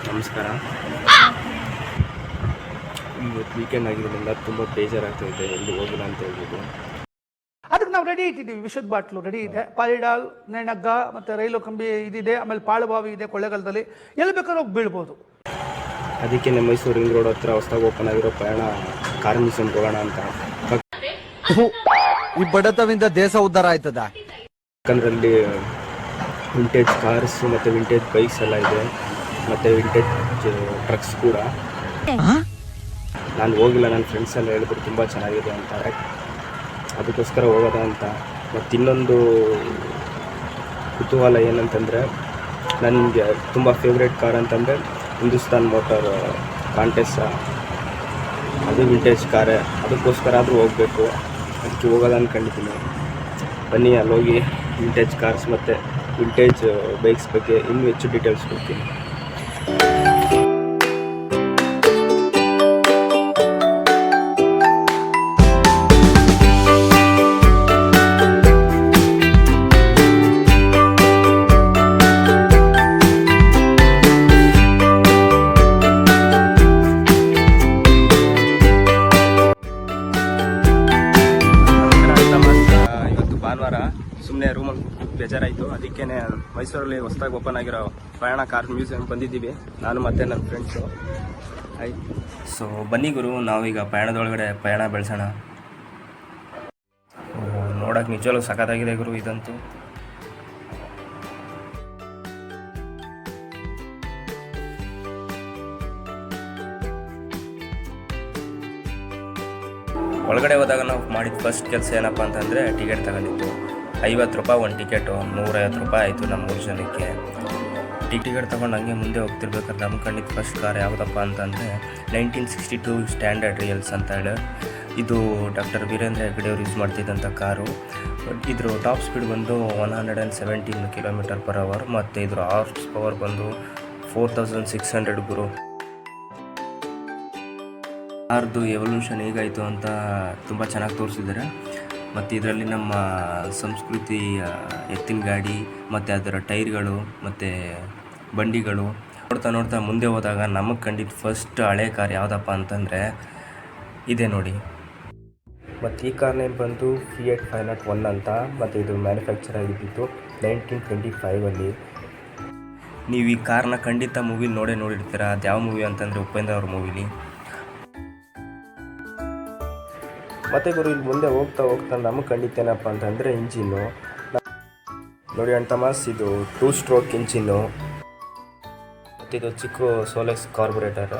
ನಮಸ್ಕಾರ. ಇವತ್ತು ವೀಕೆಂಡ್ ಆಗಿರೋದ್ರಿಂದ ತುಂಬ ಬೇಜಾರಾಗ್ತಾಯಿದೆ, ಎಲ್ಲಿ ಹೋಗಿಲ್ಲ ಅಂತ ಹೇಳ್ಬಿಟ್ಟು. ಅದಕ್ಕೆ ನಾವು ರೆಡಿ ಇಟ್ಟಿದ್ದೀವಿ. ವಿಷದ ಬಾಟ್ಲು ರೆಡಿ ಇದೆ, ಪಾಲಿಡಾಲ್, ನೆಣಗ್ಗ ಮತ್ತು ರೈಲು ಕಂಬಿ ಇದಿದೆ, ಆಮೇಲೆ ಪಾಳುಬಾವಿ ಇದೆ ಕೊಳ್ಳೇಗಾಲದಲ್ಲಿ, ಎಲ್ಲಿ ಬೇಕಾದ್ರೂ ಹೋಗಿ ಬೀಳ್ಬೋದು. ಅದಕ್ಕೆ ನಮ್ಮ ಮೈಸೂರು ರಿಂಗ್ ರೋಡ್ ಹತ್ರ ಹೊಸದಾಗಿ ಓಪನ್ ಆಗಿರೋ ಪಯಣ ಕಾರ್ ಮ್ಯೂಸಿಯಂಗೆ ಹೋಗೋಣ ಅಂತ. ಈ ಬಡತವಿಂದ ದೇಶ ಉದ್ಧಾರ ಆಯ್ತದ. ಯಾಕಂದ್ರೆ ಅಲ್ಲಿ ವಿಂಟೇಜ್ ಕಾರ್ಸ್ ಮತ್ತು ವಿಂಟೇಜ್ ಬೈಕ್ಸ್ ಎಲ್ಲ ಇದೆ, ಮತ್ತು ವಿಂಟೇಜ್ ಟ್ರಕ್ಸ್ ಕೂಡ. ನಾನು ಹೋಗಿಲ್ಲ, ನನ್ನ ಫ್ರೆಂಡ್ಸ್ ಎಲ್ಲ ಹೇಳಿದ್ರು ತುಂಬ ಚೆನ್ನಾಗಿದೆ ಅಂತಾರೆ, ಅದಕ್ಕೋಸ್ಕರ ಹೋಗೋದ ಅಂತ. ಮತ್ತು ಇನ್ನೊಂದು ಕುತೂಹಲ ಏನಂತಂದರೆ, ನನಗೆ ತುಂಬ ಫೇವ್ರೇಟ್ ಕಾರ್ ಅಂತಂದರೆ ಹಿಂದೂಸ್ತಾನ್ ಮೋಟಾರ್ ಕಾಂಟೆಸ್ಸ, ಅದು ವಿಂಟೇಜ್ ಕಾರೇ. ಅದಕ್ಕೋಸ್ಕರ ಆದರೂ ಹೋಗಬೇಕು, ಅದಕ್ಕೆ ಹೋಗೋದು ಅಂದ್ಕೊಂಡಿದ್ದೀನಿ. ಬನ್ನಿ ಅಲ್ಲೋಗಿ ವಿಂಟೇಜ್ ಕಾರ್ಸ್ ಮತ್ತು ವಿಂಟೇಜ್ ಬೈಕ್ಸ್ ಬಗ್ಗೆ ಇನ್ನೂ ಹೆಚ್ಚು ಡೀಟೇಲ್ಸ್ ಕೊಡ್ತೀನಿ. ಭಾನುವಾರ ಸುಮ್ಮನೆ ರೂಮಲ್ಲಿ ಬೇಜಾರಾಯಿತು, ಅದಕ್ಕೇ ಮೈಸೂರಲ್ಲಿ ಹೊಸದಾಗಿ ಓಪನ್ ಆಗಿರೋ ಪಯಣ ಕಾರ್ ಮ್ಯೂಸಿಯಂ ಬಂದಿದ್ದೀವಿ, ನಾನು ಮತ್ತು ನನ್ನ ಫ್ರೆಂಡ್ಸು. ಸೊ ಬನ್ನಿ ಗುರು, ನಾವೀಗ ಪಯಣದೊಳಗಡೆ ಪಯಣ ಬೆಳೆಸೋಣ. ನೋಡೋಕೆ ನಿಜವಾಗ್ಲೂ ಸಖತ್ತಾಗಿದೆ ಗುರು ಇದಂತೂ. ಒಳಗಡೆ ಹೋದಾಗ ನಾವು ಮಾಡಿದ ಫಸ್ಟ್ ಕೆಲಸ ಏನಪ್ಪ ಅಂತಂದರೆ ಟಿಕೆಟ್ ತಗೊಂಡಿದ್ದು. 50 ರೂಪಾಯಿ ಒಂದು ಟಿಕೆಟು, 150 ರೂಪಾಯಿ ಆಯಿತು ನಮ್ಮ 3 ಜನಕ್ಕೆ. ಟಿಕೆಟ್ ತೊಗೊಂಡು ಹಂಗೆ ಮುಂದೆ ಹೋಗ್ತಿರ್ಬೇಕಾದ್ರೆ ನಮ್ಮ ಕಂಡಿದ್ದು ಫಸ್ಟ್ ಕಾರ್ ಯಾವುದಪ್ಪ ಅಂತಂದರೆ 1962 ಸ್ಟ್ಯಾಂಡರ್ಡ್ ರಿಯಲ್ಸ್ ಅಂತ ಹೇಳಿ. ಇದು ಡಾಕ್ಟರ್ ವೀರೇಂದ್ರ ಹೆಗ್ಗಡೆ ಅವರು ಯೂಸ್ ಮಾಡ್ತಿದ್ದಂಥ ಕಾರು. ಇದ್ರ ಟಾಪ್ ಸ್ಪೀಡ್ ಬಂದು 117 km/h ಮತ್ತು ಇದ್ರ ಹಾರ್ಸ್ ಪವರ್ ಬಂದು 4600 ಗುರು. ಕಾರ್ದು ಎವಲ್ಯೂಷನ್ ಹೇಗಾಯಿತು ಅಂತ ತುಂಬ ಚೆನ್ನಾಗಿ ತೋರಿಸಿದ್ದಾರೆ. ಮತ್ತು ಇದರಲ್ಲಿ ನಮ್ಮ ಸಂಸ್ಕೃತಿ, ಎತ್ತಿನ ಗಾಡಿ ಮತ್ತು ಅದರ ಟೈರ್ಗಳು ಮತ್ತು ಬಂಡಿಗಳು ನೋಡ್ತಾ ನೋಡ್ತಾ ಮುಂದೆ ಹೋದಾಗ ನಮಗೆ ಕಂಡಿದ್ದು ಫಸ್ಟ್ ಹಳೆ ಕಾರ್ ಯಾವುದಪ್ಪ ಅಂತಂದರೆ ಇದೆ ನೋಡಿ. ಮತ್ತು ಈ ಕಾರ್ ನೇಮ್ ಬಂದು ಫಿಯಟ್ 501 ಅಂತ. ಮತ್ತು ಇದು ಮ್ಯಾನುಫ್ಯಾಕ್ಚರ್ ಆಗಿದ್ದು 1925. ನೀವು ಈ ಕಾರ್ನ ಖಂಡಿತ ಮೂವಿಲಿ ನೋಡಿರ್ತೀರ. ಅದು ಯಾವ ಮೂವಿ ಅಂತಂದರೆ ಉಪೇಂದ್ರ ಅವ್ರ ಮೂವಿಲಿ. ಮತ್ತು ಗುರು ಇಲ್ಲಿ ಮುಂದೆ ಹೋಗ್ತಾ ಹೋಗ್ತಾ ನಮಗೆ ಕಂಡಿತ್ತೇನಪ್ಪ ಅಂತಂದರೆ ಇಂಜಿನ್ನು ನೋಡಿ ಅಣ್ತಮಾಸ್, ಇದು 2 ಸ್ಟ್ರೋಕ್ ಇಂಜಿನ್ನು. ಮತ್ತು ಇದು ಚಿಕ್ಕ ಸೋಲೆಕ್ಸ್ ಕಾರ್ಬೊರೇಟರ್.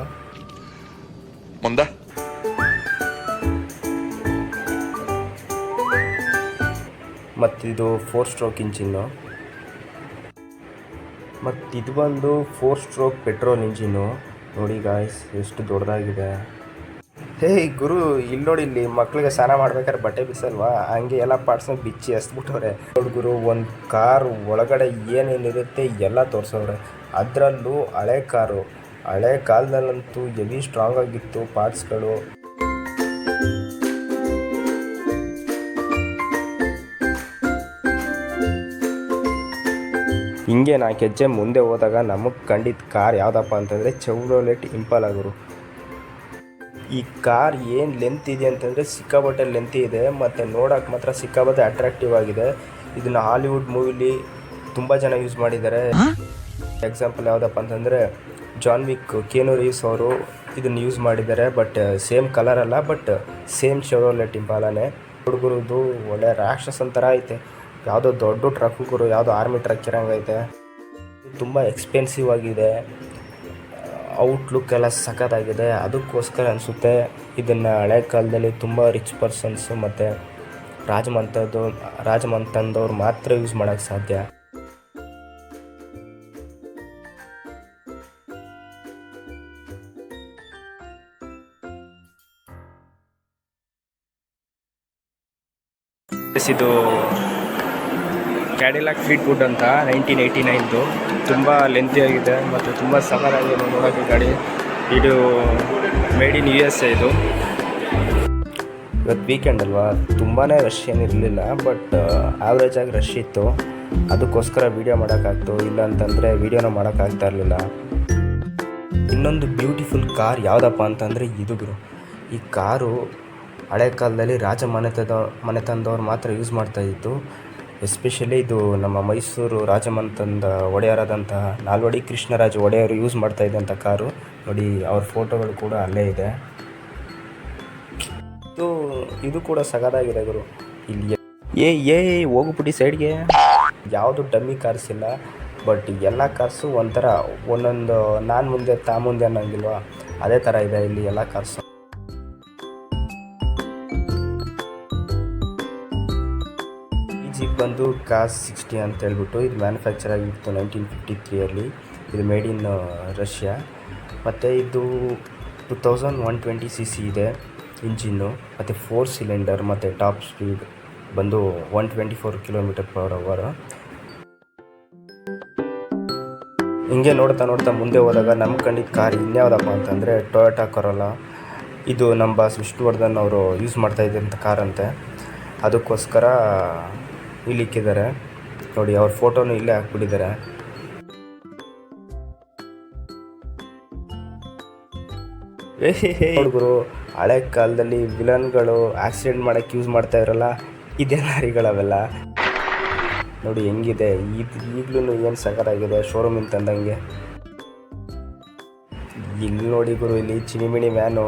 ಮುಂದೆ ಮತ್ತಿದು 4 ಸ್ಟ್ರೋಕ್ ಇಂಜಿನ್ನು. ಮತ್ತು ಇದು ಬಂದು 4 ಸ್ಟ್ರೋಕ್ ಪೆಟ್ರೋಲ್ ಇಂಜಿನ್ನು. ನೋಡಿ ಗಾಯ್ಸ್ ಎಷ್ಟು ದೊಡ್ಡದಾಗಿದೆ. ಹೇ ಗುರು, ಇಲ್ಲಿ ನೋಡಿ, ಇಲ್ಲಿ ಮಕ್ಳಿಗೆ ಸ್ನಾನ ಮಾಡ್ಬೇಕಾದ್ರೆ ಬಟ್ಟೆ ಬಿಸಲ್ವಾ, ಹಂಗೆ ಎಲ್ಲ ಪಾರ್ಟ್ಸ್ನ ಬಿಚ್ಚಿ ಎಸ್ಬಿಟ್ಟವ್ರೆ. ನೋಡಿ ಗುರು, ಒಂದು ಕಾರು ಒಳಗಡೆ ಏನೇನಿರುತ್ತೆ ಎಲ್ಲ ತೋರಿಸವ್ರೆ. ಅದರಲ್ಲೂ ಹಳೆ ಕಾರು, ಹಳೆ ಕಾಲದಲ್ಲಂತೂ ಹೆವಿ ಸ್ಟ್ರಾಂಗ್ ಆಗಿತ್ತು ಪಾರ್ಟ್ಸ್ಗಳು. ಹಿಂಗೆ 4 ಹೆಜ್ಜೆ ಮುಂದೆ ಹೋದಾಗ ನಮಗೆ ಕಂಡಿದ್ದ ಕಾರ್ ಯಾವುದಪ್ಪ ಅಂತಂದರೆ ಚೆವ್ರೋಲೆಟ್ ಇಂಪಾಲ ಗುರು. ಈ ಕಾರ್ ಏನು ಲೆಂತ್ ಇದೆ ಅಂತಂದರೆ ಸಿಕ್ಕಾಪಟ್ಟೆ ಲೆಂತ್ ಇದೆ, ಮತ್ತು ನೋಡೋಕೆ ಮಾತ್ರ ಸಿಕ್ಕಾಪಟ್ಟೆ ಅಟ್ರಾಕ್ಟಿವ್ ಆಗಿದೆ. ಇದನ್ನು ಹಾಲಿವುಡ್ ಮೂವಿಲಿ ತುಂಬ ಜನ ಯೂಸ್ ಮಾಡಿದ್ದಾರೆ. ಎಕ್ಸಾಂಪಲ್ ಯಾವುದಪ್ಪ ಅಂತಂದರೆ ಜಾನ್ ವಿಕ್, ಕೀನು ರೀವ್ಸ್ ಅವರು ಇದನ್ನು ಯೂಸ್ ಮಾಡಿದ್ದಾರೆ. ಬಟ್ ಸೇಮ್ ಕಲರ್ ಅಲ್ಲ, ಬಟ್ ಸೇಮ್ ಚೆವ್ರೋಲೆಟ್ ಇಂಪಾಲನೇ. ಹುಡುಗರದು ಒಳ್ಳೆ ರಾಕ್ಷಸನ್ ಥರ ಐತೆ, ಯಾವುದೋ ದೊಡ್ಡ ಟ್ರಕ್ ಗುರು, ಯಾವುದೋ ಆರ್ಮಿ ಟ್ರಕ್ ಇರೋಂಗೈತೆ. ತುಂಬ ಎಕ್ಸ್ಪೆನ್ಸಿವ್ ಆಗಿದೆ, ಔಟ್ಲುಕ್ ಎಲ್ಲ ಸಖತ್ತಾಗಿದೆ. ಅದಕ್ಕೋಸ್ಕರ ಅನಿಸುತ್ತೆ ಇದನ್ನು ಹಳೆ ಕಾಲದಲ್ಲಿ ತುಂಬ ರಿಚ್ ಪರ್ಸನ್ಸು ಮತ್ತು ರಾಜಮಂತಂದವ್ರು ಮಾತ್ರ ಯೂಸ್ ಮಾಡೋಕ್ಕೆ ಸಾಧ್ಯ. ಇದು ಕ್ಯಾಡಿಲಾಕ್ ಫ್ಲೀಟ್ವುಡ್ ಅಂತ 1989. ತುಂಬ ಲೆಂತಿಯಾಗಿದೆ ಮತ್ತು ತುಂಬ ಸಖತ್ತಾಗಿದೆ ನೋಡೋಕ್ಕೆ ಗಾಡಿ. ಇದು ಮೇಡ್ ಇನ್ USA. ಇದು ಇವತ್ತು ವೀಕೆಂಡ್ ಅಲ್ವಾ, ತುಂಬಾ ರಶ್ ಏನಿರಲಿಲ್ಲ, ಬಟ್ ಆವ್ರೇಜಾಗಿ ರಶ್ ಇತ್ತು. ಅದಕ್ಕೋಸ್ಕರ ವೀಡಿಯೋ ಮಾಡೋಕ್ಕಾಗ್ತು, ಇಲ್ಲ ಅಂತಂದರೆ ವೀಡಿಯೋನ ಮಾಡೋಕ್ಕಾಗ್ತಾ ಇರಲಿಲ್ಲ. ಇನ್ನೊಂದು ಬ್ಯೂಟಿಫುಲ್ ಕಾರ್ ಯಾವುದಪ್ಪ ಅಂತಂದರೆ ಇದು ಗುರು. ಈ ಕಾರು ಹಳೆ ಕಾಲದಲ್ಲಿ ಮನೆತನದವ್ರು ಮಾತ್ರ ಯೂಸ್ ಮಾಡ್ತಾಯಿತ್ತು. ಎಸ್ಪೆಷಲಿ ಇದು ನಮ್ಮ ಮೈಸೂರು ರಾಜಮನೆತನದ ಒಡೆಯರಾದಂತಹ ನಾಲ್ವಡಿ ಕೃಷ್ಣರಾಜ ಒಡೆಯರು ಯೂಸ್ ಮಾಡ್ತಾಯಿದ್ದಂಥ ಕಾರು. ನೋಡಿ ಅವ್ರ ಫೋಟೋಗಳು ಕೂಡ ಅಲ್ಲೇ ಇದೆ. ಇದು ಕೂಡ ಸಗದಾಗಿದೆ ಗುರು. ಇಲ್ಲಿ ಹೋಗ್ಬಿಟ್ಟು ಸೈಡ್ಗೆ ಯಾವುದು ಡಮ್ಮಿ ಕಾರ್ಸ್ ಇಲ್ಲ, ಬಟ್ ಎಲ್ಲ ಕಾರ್ಸು ಒಂಥರ ಒಂದೊಂದು ನಾನು ಮುಂದೆ ತಾ ಮುಂದೆ ಅನ್ನೋಂಗಿಲ್ವಾ, ಅದೇ ಥರ ಇದೆ ಇಲ್ಲಿ ಎಲ್ಲ ಕಾರ್ಸು. ಈ ಜೀಪ್ ಬಂದು ಕಾಸ್ 60 ಅಂತ ಹೇಳ್ಬಿಟ್ಟು ಇದು ಮ್ಯಾನುಫ್ಯಾಕ್ಚರ್ ಆಗಿತ್ತು 1953 ಇದು ಮೇಡ್ ಇನ್ ರಷ್ಯಾ. ಮತ್ತು ಇದು 2120 cc ಇದೆ ಇಂಜಿನ್ನು, ಮತ್ತು 4 ಸಿಲಿಂಡರ್, ಮತ್ತು ಟಾಪ್ ಸ್ಪೀಡ್ ಬಂದು 124 km/h. ಹಿಂಗೆ ನೋಡ್ತಾ ಮುಂದೆ ಹೋದಾಗ ನಮ್ಮ ಕಂಡಿದ್ದ ಕಾರ್ ಇನ್ಯಾವುದಪ್ಪ ಅಂತಂದರೆ ಟೊಯೋಟಾ ಕೊರೋಲಾ. ಇದು ನಮ್ಮ ಬಾಸ್ ವಿಷ್ಣುವರ್ಧನ್ ಅವರು ಯೂಸ್ ಮಾಡ್ತಾಯಿದ್ದಂಥ ಕಾರ್ ಅಂತೆ. ಅದಕ್ಕೋಸ್ಕರ ಇಲ್ಲಿ ಇಕ್ಕಿದ್ದಾರೆ ನೋಡಿ, ಅವ್ರ ಫೋಟೋನು ಇಲ್ಲೇ ಹಾಕ್ಬಿಟ್ಟಿದ್ದಾರೆ. ಹುಡುಗರು ಹಳೆ ಕಾಲದಲ್ಲಿ ವಿಲನ್ಗಳು ಆಕ್ಸಿಡೆಂಟ್ ಮಾಡೋಕ್ಕೆ ಯೂಸ್ ಮಾಡ್ತಾ ಇರಲ್ಲ, ಇದೇ ಲಾರಿಗಳವೆಲ್ಲ ನೋಡಿ ಹೆಂಗಿದೆ. ಈಗಲೂ ಏನು ಸಖತ್ತಾಗಿದೆ, ಶೋರೂಮಿಂದ ತಂದಂಗೆ. ಇಲ್ಲಿ ನೋಡಿ ಗುರು, ಇಲ್ಲಿ ಚಿನಿಮಿಣಿ ವ್ಯಾನು.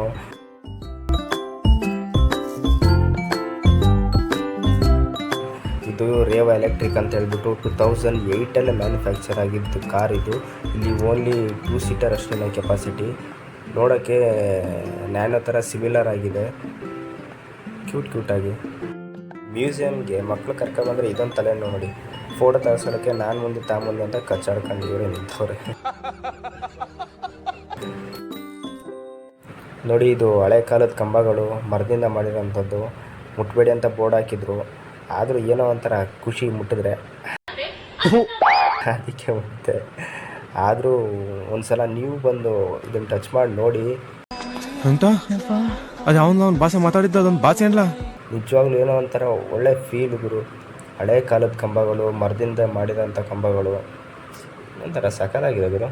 ಇದು ರೇವಾ ಎಲೆಕ್ಟ್ರಿಕ್ ಅಂತ ಹೇಳ್ಬಿಟ್ಟು 2008 ಮ್ಯಾನುಫ್ಯಾಕ್ಚರ್ ಆಗಿದ್ದು ಕಾರ್ ಇದು. ಇಲ್ಲಿ ಓನ್ಲಿ 2 ಸೀಟರ್ ಅಷ್ಟೇ ಕೆಪಾಸಿಟಿ. ನೋಡೋಕ್ಕೆ ನ್ಯಾನೋ ಥರ ಸಿಮಿಲರ್ ಆಗಿದೆ, ಕ್ಯೂಟಾಗಿ. ಮ್ಯೂಸಿಯಮ್ಗೆ ಮಕ್ಕಳು ಕರ್ಕೊಬಂದರೆ ಇದೊಂದು ತಲೆ ನೋಡಿ, ಫೋಟೋ ತೆಗೆಸೋಕ್ಕೆ ನಾನು ಮುಂದೆ ತಾ ಮುಂದೆ ಅಂತ ಕಚ್ಚಾಡ್ಕೊಂಡು ಇವರೇ ನಿಂತವ್ರೆ. ನೋಡಿ ಇದು ಹಳೆ ಕಾಲದ ಕಂಬಗಳು, ಮರದಿಂದ ಮಾಡಿರೋಂಥದ್ದು. ಮುಟ್ಬೇಡಿ ಅಂತ ಬೋರ್ಡ್ ಹಾಕಿದ್ರು, ಆದರೂ ಏನೋ ಒಂಥರ ಖುಷಿ ಮುಟ್ಟಿದ್ರೆ ಅದಕ್ಕೆ ಮತ್ತೆ. ಆದರೂ ಒಂದು ಸಲ ನೀವು ಬಂದು ಇದನ್ನು ಟಚ್ ಮಾಡಿ ನೋಡಿ. ಅಂತ ಅದು ಅವನ ಭಾಷೆ ಮಾತಾಡಿದ್ದು ಅದೊಂದು ಭಾಷೆ ಅಲ್ಲ, ನಿಜವಾಗ್ಲೂ ಏನೋ ಒಂಥರ ಒಳ್ಳೆ ಫೀಲ್ ಗುರು. ಹಳೆ ಕಾಲದ ಕಂಬಗಳು, ಮರದಿಂದ ಮಾಡಿರೋಂಥ ಕಂಬಗಳು, ಒಂಥರ ಸಖತ್ತಾಗಿದೆ ಗುರು.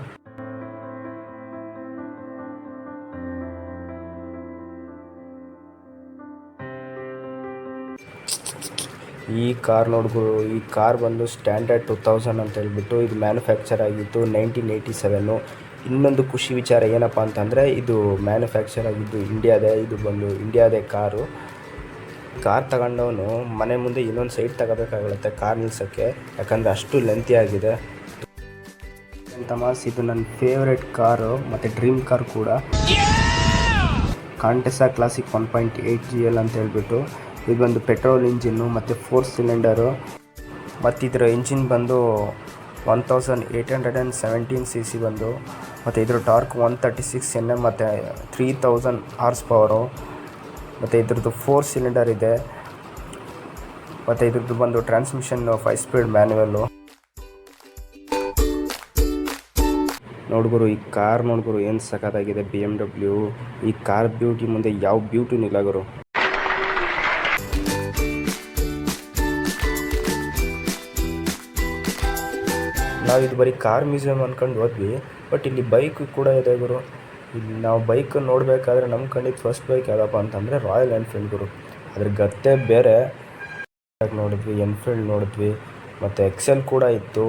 ಈ ಕಾರ್ ನೋಡ್ಗುರು, ಈ ಕಾರ್ ಬಂದು ಸ್ಟ್ಯಾಂಡರ್ಡ್ 2000 ಅಂತ ಹೇಳ್ಬಿಟ್ಟು ಇದು ಮ್ಯಾನುಫ್ಯಾಕ್ಚರ್ ಆಗಿತ್ತು 1987. ಇನ್ನೊಂದು ಖುಷಿ ವಿಚಾರ ಏನಪ್ಪ ಅಂತಂದರೆ ಇದು ಮ್ಯಾನುಫ್ಯಾಕ್ಚರ್ ಆಗಿದ್ದು ಇಂಡಿಯಾದೇ. ಇದು ಬಂದು ಇಂಡಿಯಾದೇ ಕಾರು. ಕಾರ್ ತಗೊಂಡವನು ಮನೆ ಮುಂದೆ ಇನ್ನೊಂದು ಸೈಡ್ ತಗೋಬೇಕಾಗುತ್ತೆ ಕಾರ್ ನಿಲ್ಸೋಕ್ಕೆ, ಯಾಕಂದರೆ ಅಷ್ಟು ಲೆಂತಿ ಆಗಿದೆ. ತಮಾಸ್, ಇದು ನನ್ನ ಫೇವ್ರೆಟ್ ಕಾರು ಮತ್ತು ಡ್ರೀಮ್ ಕಾರ್ ಕೂಡ. ಕಾಂಟೆಸಾ ಕ್ಲಾಸಿಕ್ 1.8 GL ಅಂತ ಹೇಳ್ಬಿಟ್ಟು ಇದು ಬಂದು ಪೆಟ್ರೋಲ್ ಇಂಜಿನ್ನು ಮತ್ತು 4 ಸಿಲಿಂಡರು. ಮತ್ತು ಇದರ ಇಂಜಿನ್ ಬಂದು 1817 cc ಬಂದು, ಮತ್ತು ಇದರ ಟಾರ್ಕ್ 136 Nm ಮತ್ತು 3000 HP. ಮತ್ತು ಇದ್ರದ್ದು 4 ಸಿಲಿಂಡರ್ ಇದೆ. ಮತ್ತು ಇದ್ರದ್ದು ಬಂದು ಟ್ರಾನ್ಸ್ಮಿಷನ್ 5 ಸ್ಪೀಡ್ ಮ್ಯಾನ್ಯುವಲ್ಲು. ನೋಡ್ಗುರು, ಈ ಕಾರ್ ನೋಡ್ಗುರು ಏನು ಸಖತ್ತಾಗಿದೆ. BMW. ಈ ಕಾರ್ ಬ್ಯೂಟಿ ಮುಂದೆ ಯಾವ ಬ್ಯೂಟಿನೂ ಇಲ್ಲ ಗುರು. ನಾವು ಇದು ಬರೀ ಕಾರ್ ಮ್ಯೂಸಿಯಂ ಅಂದ್ಕೊಂಡು ಹೋದ್ವಿ, ಬಟ್ ಇಲ್ಲಿ ಬೈಕ್ ಕೂಡ ಇದೆ ಗುರು. ಇಲ್ಲಿ ನಾವು ಬೈಕ್ ನೋಡಬೇಕಾದ್ರೆ ನಮ್ಮ ಕಂಡಿದ್ದು ಫಸ್ಟ್ ಬೈಕ್ ಯಾವುದಪ್ಪ ಅಂತಂದರೆ ರಾಯಲ್ ಎನ್ಫೀಲ್ಡ್ ಗುರು. ಅದ್ರ ಗತ್ತೆ ಬೇರೆ. ನೋಡಿದ್ವಿ, ಎನ್ಫೀಲ್ಡ್ ನೋಡಿದ್ವಿ, ಮತ್ತು ಎಕ್ಸೆಲ್ ಕೂಡ ಇತ್ತು.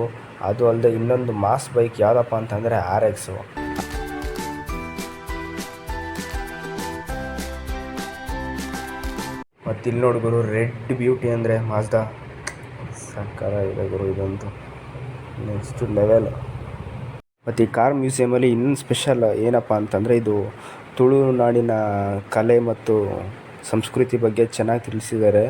ಅದು ಅಲ್ಲದೆ ಇನ್ನೊಂದು ಮಾಸ್ ಬೈಕ್ ಯಾವುದಪ್ಪ ಅಂತಂದರೆ RX. ಮತ್ತು ಇಲ್ಲಿ ನೋಡಿ ಗುರು, ರೆಡ್ ಬ್ಯೂಟಿ ಅಂದರೆ ಮಾಜ್ದಾ. ಸಕ್ಕತ್ತಾಗಿದೆ ಗುರು, ಇದಂತೂ ನೆಕ್ಸ್ಟ್ ಲೆವೆಲ್. ಮತ್ತು ಈ ಕಾರ್ ಮ್ಯೂಸಿಯಮಲ್ಲಿ ಇನ್ನೊಂದು ಸ್ಪೆಷಲ್ ಏನಪ್ಪ ಅಂತಂದರೆ ಇದು ತುಳುನಾಡಿನ ಕಲೆ ಮತ್ತು ಸಂಸ್ಕೃತಿ ಬಗ್ಗೆ ಚೆನ್ನಾಗಿ ತಿಳಿಸಿದ್ದಾರೆ.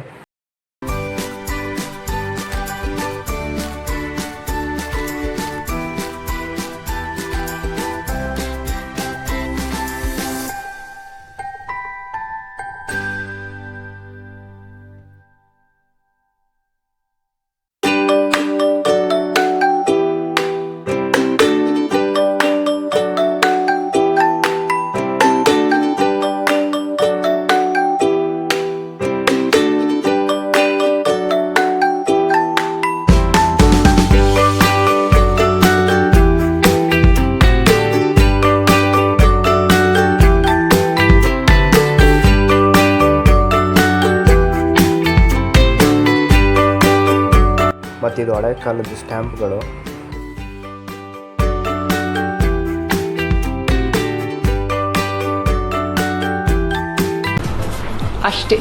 ಇದು ಹಳೆ ಕಾಲದ ಸ್ಟ್ಯಾಂಪ್ಗಳು. ಅಷ್ಟೇ.